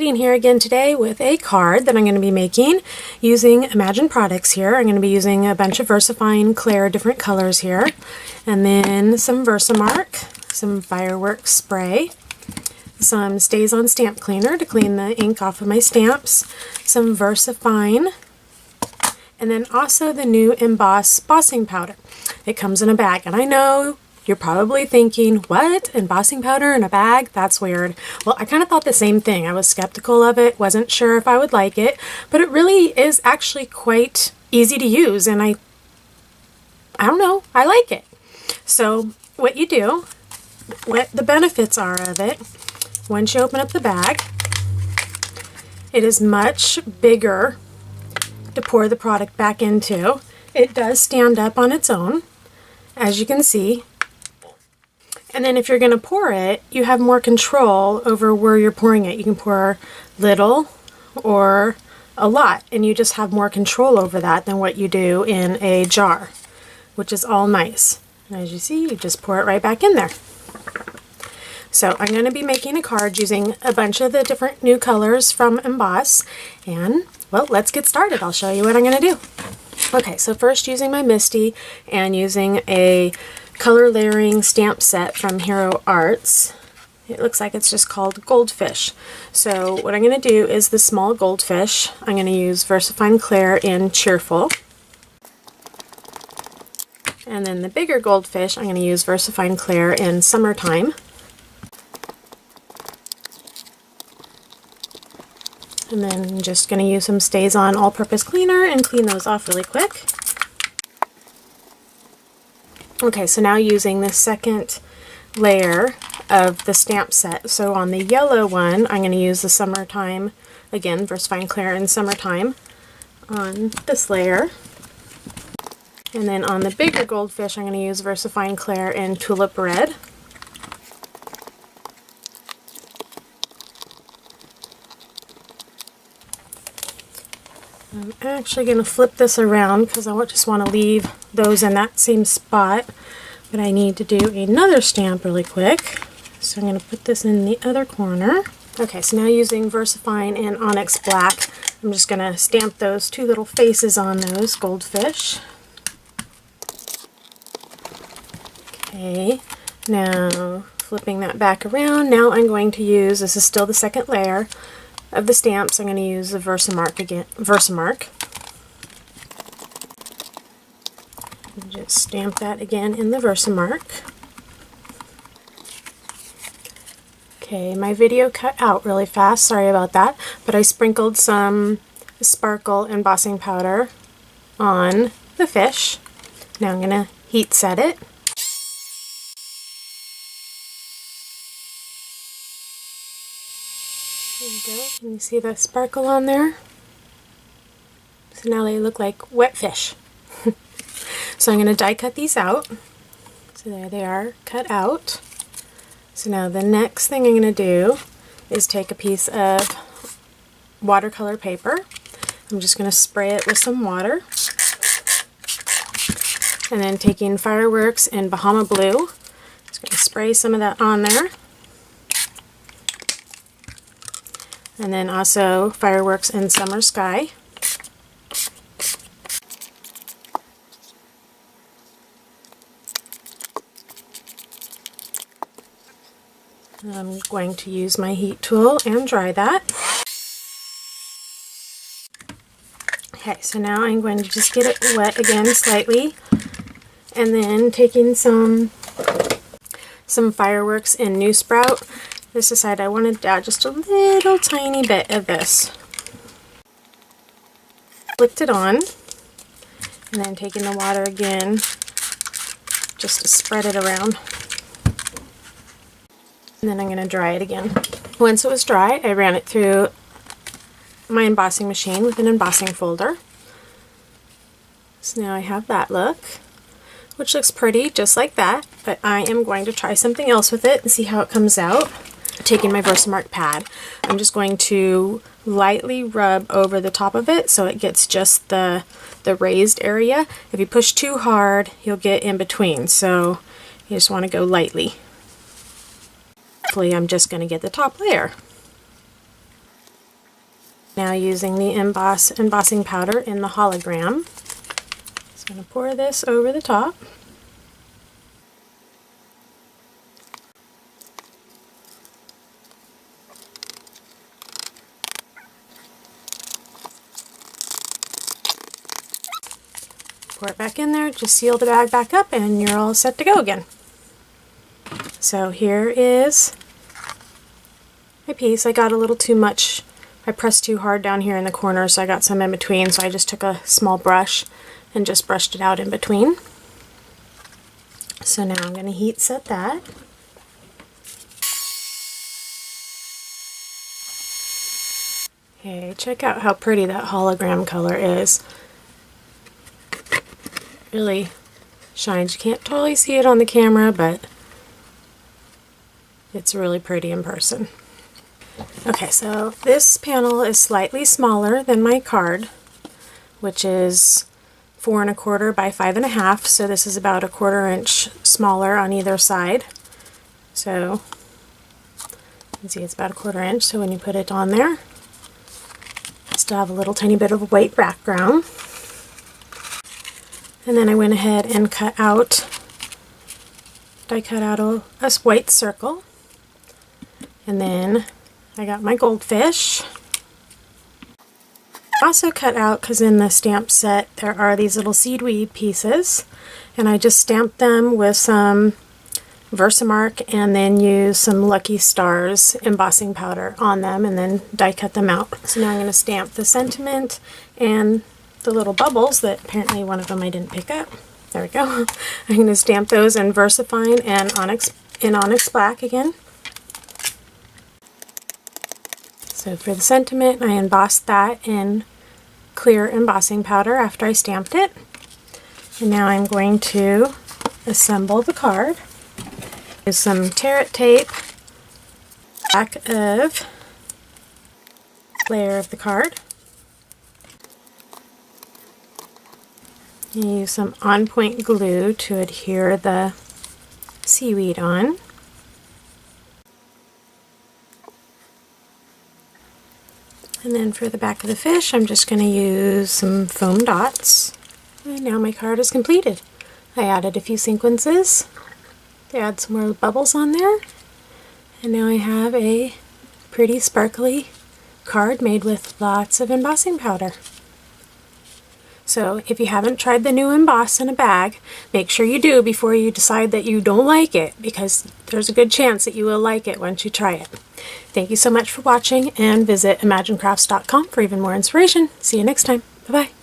Nadine here again today with a card that I'm going to be making using Imagine Products here. I'm going to be using a bunch of VersaFine Clear different colors here, and then some Versamark, some fireworks spray, some Stays On Stamp Cleaner to clean the ink off of my stamps, some VersaFine, and then also the new Emboss embossing powder. It comes in a bag, and I know you're probably thinking, what? Embossing powder in a bag? That's weird. Well, I kind of thought the same thing. I was skeptical of it, wasn't sure if I would like it, but it really is actually quite easy to use, and I don't know, I like it. So what you do, what the benefits are of it, once you open up the bag, it is much bigger to pour the product back into. It does stand up on its own, as you can see. And then if you're going to pour it, you have more control over where you're pouring it. You can pour little or a lot, and you just have more control over that than what you do in a jar, which is all nice. And as you see, you just pour it right back in there. So I'm going to be making a card using a bunch of the different new colors from Emboss, and well, let's get started. I'll show you what I'm going to do. Okay, so first using my misti and using a color layering stamp set from Hero Arts. It looks like it's just called Goldfish. So what I'm going to do is the small goldfish, I'm going to use VersaFine Clear in Cheerful. And then the bigger goldfish, I'm going to use VersaFine Clear in Summertime. And then I'm just going to use some Stays On all-purpose cleaner and clean those off really quick. Okay, so now using the second layer of the stamp set. So on the yellow one, I'm going to use the Summertime, again, VersaFine Clear in Summertime on this layer. And then on the bigger goldfish, I'm going to use VersaFine Clear in Tulip Red. I'm actually going to flip this around because I just want to leave those in that same spot, but I need to do another stamp really quick. So I'm going to put this in the other corner. Okay, so now using VersaFine and Onyx Black, I'm just going to stamp those two little faces on those goldfish. Okay, now flipping that back around, now I'm going to use, this is still the second layer of the stamps, I'm going to use the Versamark again. Just stamp that again in the Versamark. Okay, my video cut out really fast, sorry about that, but I sprinkled some sparkle embossing powder on the fish. Now I'm going to heat set it. There you go. Can you see the sparkle on there? So now they look like wet fish. So I'm going to die cut these out. So there they are, cut out. So now the next thing I'm going to do is take a piece of watercolor paper. I'm just going to spray it with some water. And then taking Fireworks in Bahama Blue, just going to spray some of that on there. And then also Fireworks in Summer Sky. I'm going to use my heat tool and dry that. Okay, so now I'm going to just get it wet again slightly, and then taking some Fireworks in New Sprout. This decided I wanted to add just a little tiny bit of this. Flicked it on, and then taking the water again just to spread it around. And then I'm going to dry it again. Once it was dry, I ran it through my embossing machine with an embossing folder. So now I have that look, which looks pretty just like that, but I am going to try something else with it and see how it comes out. Taking my Versamark pad, I'm just going to lightly rub over the top of it so it gets just the raised area. If you push too hard, you'll get in between, so you just want to go lightly. Hopefully I'm just going to get the top layer. now using the embossing powder in the hologram. Just going to pour this over the top. Pour it back in there, just seal the bag back up, and you're all set to go again. So here is my piece. I got a little too much. I pressed too hard down here in the corner, so I got some in between, so I just took a small brush and just brushed it out in between. So now I'm going to heat set that. Okay, check out how pretty that hologram color is. Really shines. You can't totally see it on the camera, but it's really pretty in person. Okay, so this panel is slightly smaller than my card, which is 4 1/4 by 5 1/2, so this is about 1/4 inch smaller on either side. So you can see it's about 1/4 inch, so when you put it on there, you still have a little tiny bit of a white background. And then I went ahead and die cut out a white circle. And then I got my goldfish. Also cut out, because in the stamp set there are these little seedweed pieces, and I just stamped them with some Versamark and then used some Lucky Stars embossing powder on them and then die cut them out. So now I'm going to stamp the sentiment and the little bubbles that apparently one of them I didn't pick up. There we go. I'm going to stamp those in VersaFine and Onyx Black again. So for the sentiment, I embossed that in clear embossing powder after I stamped it. And now I'm going to assemble the card. Use some tear tape, back of layer of the card. Use some on-point glue to adhere the seaweed on. And then for the back of the fish, I'm just going to use some foam dots. And now my card is completed. I added a few sequences to add some more bubbles on there. And now I have a pretty sparkly card made with lots of embossing powder. So if you haven't tried the new Emboss in a bag, make sure you do before you decide that you don't like it, because there's a good chance that you will like it once you try it. Thank you so much for watching, and visit imaginecrafts.com for even more inspiration. See you next time. Bye-bye.